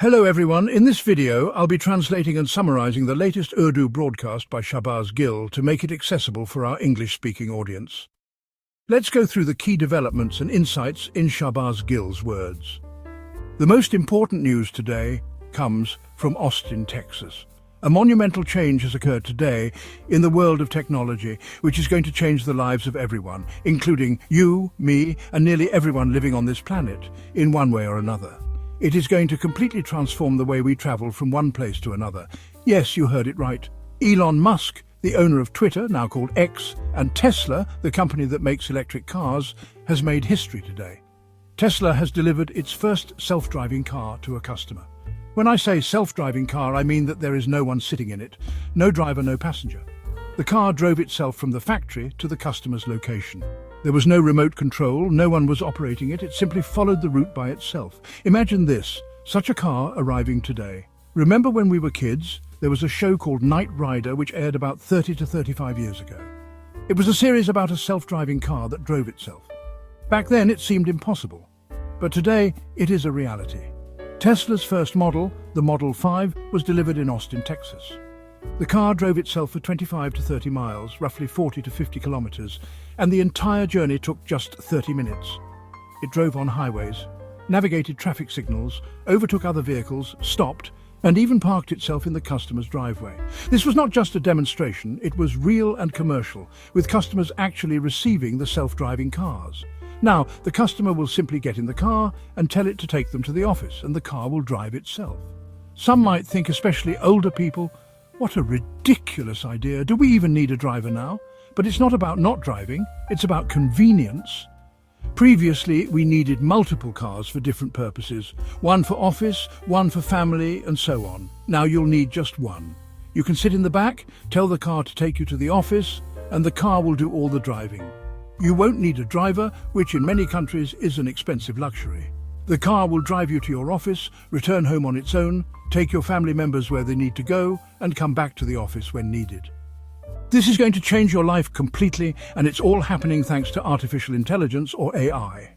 Hello everyone, in this video I'll be translating and summarizing the latest Urdu broadcast by Shahbaz Gill to make it accessible for our English-speaking audience. Let's go through the key developments and insights in Shahbaz Gill's words. The most important news today comes from Austin, Texas. A monumental change has occurred today in the world of technology, which is going to change the lives of everyone, including you, me, and nearly everyone living on this planet, in one way or another. It is going to completely transform the way we travel from one place to another. Yes, you heard it right. Elon Musk, the owner of Twitter, now called X, and Tesla, the company that makes electric cars, has made history today. Tesla has delivered its first self-driving car to a customer. When I say self-driving car, I mean that there is no one sitting in it. No driver, no passenger. The car drove itself from the factory to the customer's location. There was no remote control, no one was operating it, it simply followed the route by itself. Imagine this, such a car arriving today. Remember when we were kids, there was a show called Knight Rider which aired about 30 to 35 years ago. It was a series about a self-driving car that drove itself. Back then it seemed impossible, but today it is a reality. Tesla's first model, the Model 5, was delivered in Austin, Texas. The car drove itself for 25 to 30 miles, roughly 40 to 50 kilometers, and the entire journey took just 30 minutes. It drove on highways, navigated traffic signals, overtook other vehicles, stopped, and even parked itself in the customer's driveway. This was not just a demonstration, it was real and commercial, with customers actually receiving the self-driving cars. Now, the customer will simply get in the car and tell it to take them to the office, and the car will drive itself. Some might think, especially older people, what a ridiculous idea. Do we even need a driver now? But it's not about not driving, it's about convenience. Previously, we needed multiple cars for different purposes. One for office, one for family, and so on. Now you'll need just one. You can sit in the back, tell the car to take you to the office, and the car will do all the driving. You won't need a driver, which in many countries is an expensive luxury. The car will drive you to your office, return home on its own, take your family members where they need to go, and come back to the office when needed. This is going to change your life completely, and it's all happening thanks to artificial intelligence, or AI.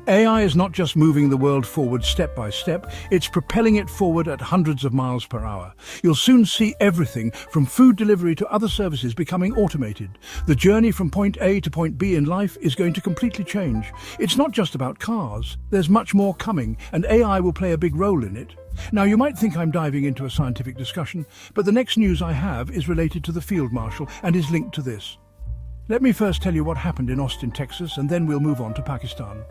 AI is not just moving the world forward step by step, it's propelling it forward at hundreds of miles per hour. You'll soon see everything from food delivery to other services becoming automated. The journey from point A to point B in life is going to completely change. It's not just about cars, there's much more coming, and AI will play a big role in it. Now, you might think I'm diving into a scientific discussion, but the next news I have is related to the Field Marshal and is linked to this. Let me first tell you what happened in Austin, Texas, and then we'll move on to Pakistan.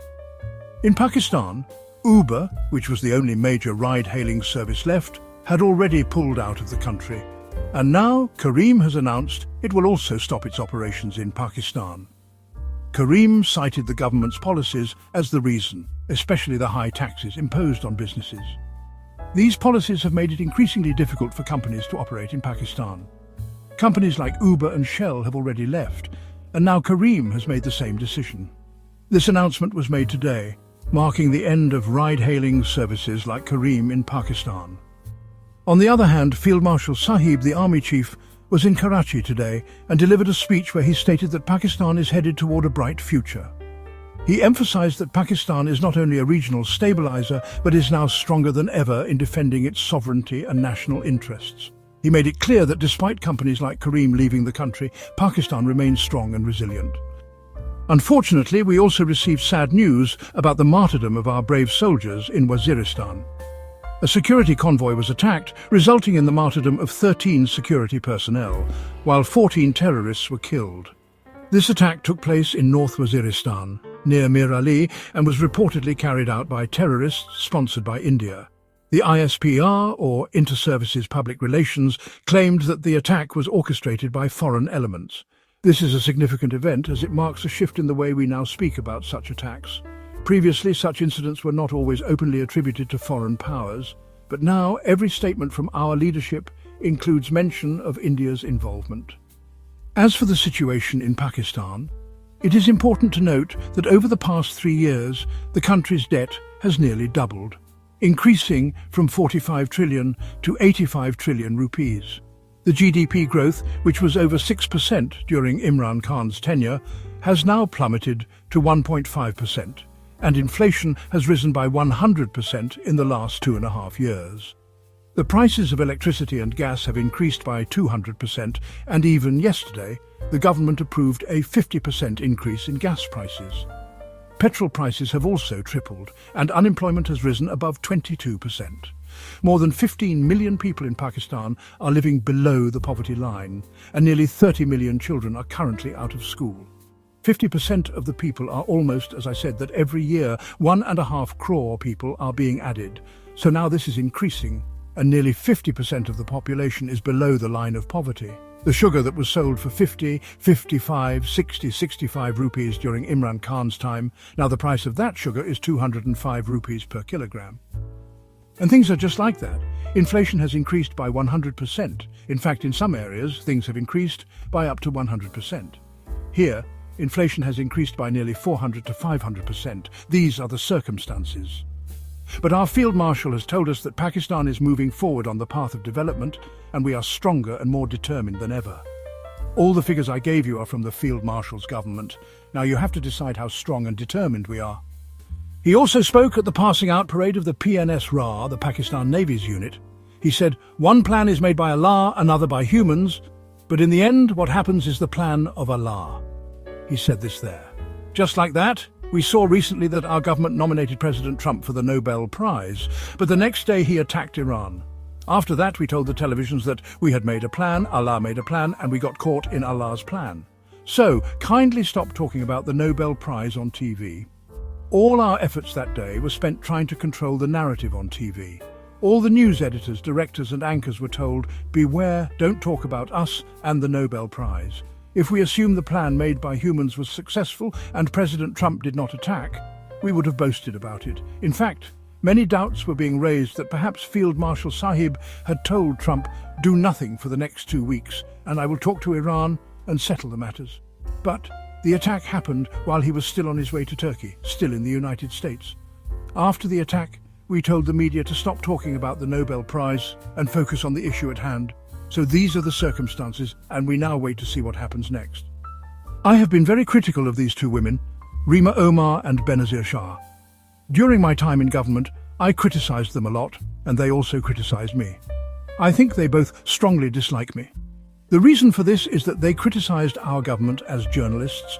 In Pakistan, Uber, which was the only major ride-hailing service left, had already pulled out of the country. And now Careem has announced it will also stop its operations in Pakistan. Careem cited the government's policies as the reason, especially the high taxes imposed on businesses. These policies have made it increasingly difficult for companies to operate in Pakistan. Companies like Uber and Shell have already left, and now Careem has made the same decision. This announcement was made today, marking the end of ride-hailing services like Careem in Pakistan. On the other hand, Field Marshal Sahib, the army chief, was in Karachi today and delivered a speech where he stated that Pakistan is headed toward a bright future. He emphasized that Pakistan is not only a regional stabilizer, but is now stronger than ever in defending its sovereignty and national interests. He made it clear that despite companies like Careem leaving the country, Pakistan remains strong and resilient. Unfortunately, we also received sad news about the martyrdom of our brave soldiers in Waziristan. A security convoy was attacked, resulting in the martyrdom of 13 security personnel, while 14 terrorists were killed. This attack took place in North Waziristan, near Mir Ali, and was reportedly carried out by terrorists sponsored by India. The ISPR, or Inter-Services Public Relations, claimed that the attack was orchestrated by foreign elements. This is a significant event as it marks a shift in the way we now speak about such attacks. Previously, such incidents were not always openly attributed to foreign powers, but now every statement from our leadership includes mention of India's involvement. As for the situation in Pakistan, it is important to note that over the past 3 years, the country's debt has nearly doubled, increasing from 45 trillion to 85 trillion rupees. The GDP growth, which was over 6% during Imran Khan's tenure, has now plummeted to 1.5%. and inflation has risen by 100% in the last 2.5 years. The prices of electricity and gas have increased by 200%, and even yesterday, the government approved a 50% increase in gas prices. Petrol prices have also tripled, and unemployment has risen above 22%. More than 15 million people in Pakistan are living below the poverty line, and nearly 30 million children are currently out of school. 50% of the people are almost, as I said, that every year 1.5 crore people are being added. So now this is increasing, and nearly 50% of the population is below the line of poverty. The sugar that was sold for 50, 55, 60, 65 rupees during Imran Khan's time, now the price of that sugar is 205 rupees per kilogram. And things are just like that. Inflation has increased by 100%. In fact, in some areas, things have increased by up to 100%. Here, inflation has increased by nearly 400 to 500%. These are the circumstances. But our Field Marshal has told us that Pakistan is moving forward on the path of development, and we are stronger and more determined than ever. All the figures I gave you are from the Field Marshal's government. Now you have to decide how strong and determined we are. He also spoke at the passing out parade of the PNS Ra, the Pakistan Navy's unit. He said, "One plan is made by Allah, another by humans, but in the end what happens is the plan of Allah." He said this there. Just like that, we saw recently that our government nominated President Trump for the Nobel Prize, but the next day he attacked Iran. After that, we told the televisions that we had made a plan, Allah made a plan, and we got caught in Allah's plan. So, kindly stop talking about the Nobel Prize on TV. All our efforts that day were spent trying to control the narrative on TV. All the news editors, directors and anchors were told, beware, don't talk about us and the Nobel Prize. If we assume the plan made by humans was successful and President Trump did not attack, we would have boasted about it. In fact, many doubts were being raised that perhaps Field Marshal Sahib had told Trump, do nothing for the next 2 weeks, and I will talk to Iran and settle the matters. But the attack happened while he was still on his way to Turkey, still in the United States. After the attack, we told the media to stop talking about the Nobel Prize and focus on the issue at hand. So these are the circumstances, and we now wait to see what happens next. I have been very critical of these two women, Rima Omar and Benazir Shah. During my time in government, I criticized them a lot, and they also criticized me. I think they both strongly dislike me. The reason for this is that they criticized our government as journalists,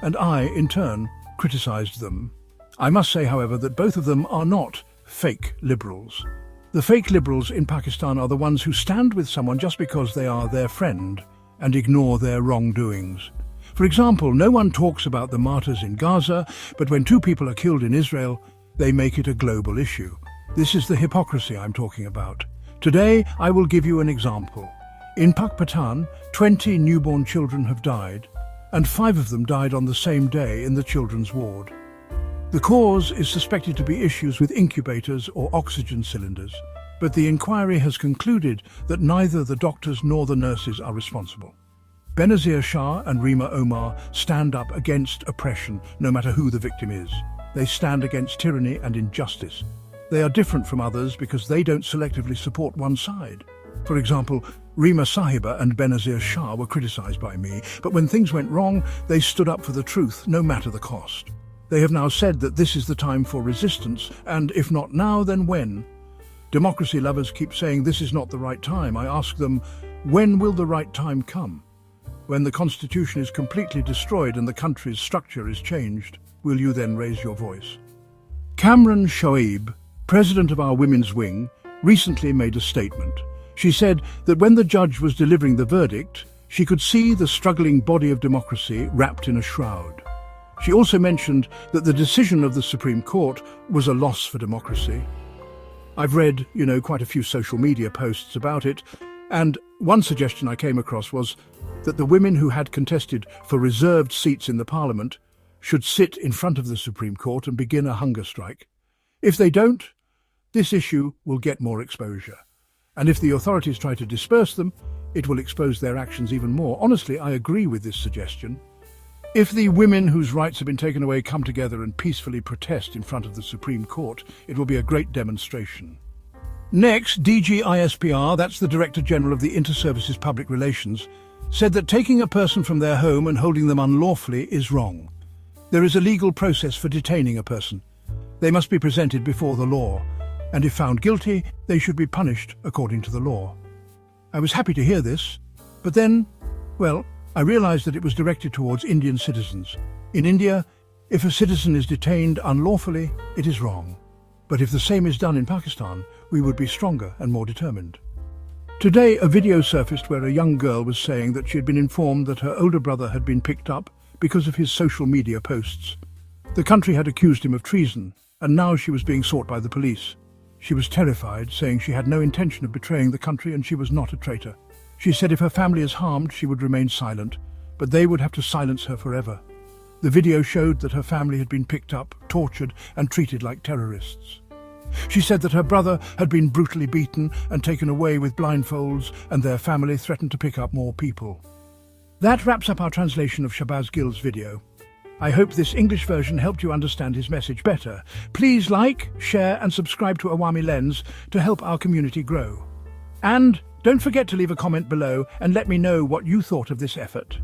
and I, in turn, criticized them. I must say, however, that both of them are not fake liberals. The fake liberals in Pakistan are the ones who stand with someone just because they are their friend and ignore their wrongdoings. For example, no one talks about the martyrs in Gaza, but when 2 people are killed in Israel, they make it a global issue. This is the hypocrisy I'm talking about. Today, I will give you an example. In Pakistan, 20 newborn children have died, and 5 of them died on the same day in the children's ward. The cause is suspected to be issues with incubators or oxygen cylinders, but the inquiry has concluded that neither the doctors nor the nurses are responsible. Benazir Shah and Rima Omar stand up against oppression, no matter who the victim is. They stand against tyranny and injustice. They are different from others because they don't selectively support one side. For example, Rima Sahiba and Benazir Shah were criticized by me, but when things went wrong, they stood up for the truth, no matter the cost. They have now said that this is the time for resistance, and if not now, then when? Democracy lovers keep saying this is not the right time. I ask them, when will the right time come? When the constitution is completely destroyed and the country's structure is changed, will you then raise your voice? Kamran Shoaib, president of our women's wing, recently made a statement. She said that when the judge was delivering the verdict, she could see the struggling body of democracy wrapped in a shroud. She also mentioned that the decision of the Supreme Court was a loss for democracy. I've read, quite a few social media posts about it, and one suggestion I came across was that the women who had contested for reserved seats in the parliament should sit in front of the Supreme Court and begin a hunger strike. If they don't, this issue will get more exposure. And if the authorities try to disperse them, it will expose their actions even more. Honestly, I agree with this suggestion. If the women whose rights have been taken away come together and peacefully protest in front of the Supreme Court, it will be a great demonstration. Next, DG ISPR, that's the Director General of the Inter-Services Public Relations, said that taking a person from their home and holding them unlawfully is wrong. There is a legal process for detaining a person. They must be presented before the law, and if found guilty, they should be punished according to the law. I was happy to hear this, but then, well, I realized that it was directed towards Indian citizens. In India, if a citizen is detained unlawfully, it is wrong. But if the same is done in Pakistan, we would be stronger and more determined. Today, a video surfaced where a young girl was saying that she had been informed that her older brother had been picked up because of his social media posts. The country had accused him of treason, and now she was being sought by the police. She was terrified, saying she had no intention of betraying the country and she was not a traitor. She said if her family is harmed, she would remain silent, but they would have to silence her forever. The video showed that her family had been picked up, tortured, and treated like terrorists. She said that her brother had been brutally beaten and taken away with blindfolds, and their family threatened to pick up more people. That wraps up our translation of Shahbaz Gill's video. I hope this English version helped you understand his message better. Please like, share and subscribe to Awami Lens to help our community grow. And don't forget to leave a comment below and let me know what you thought of this effort.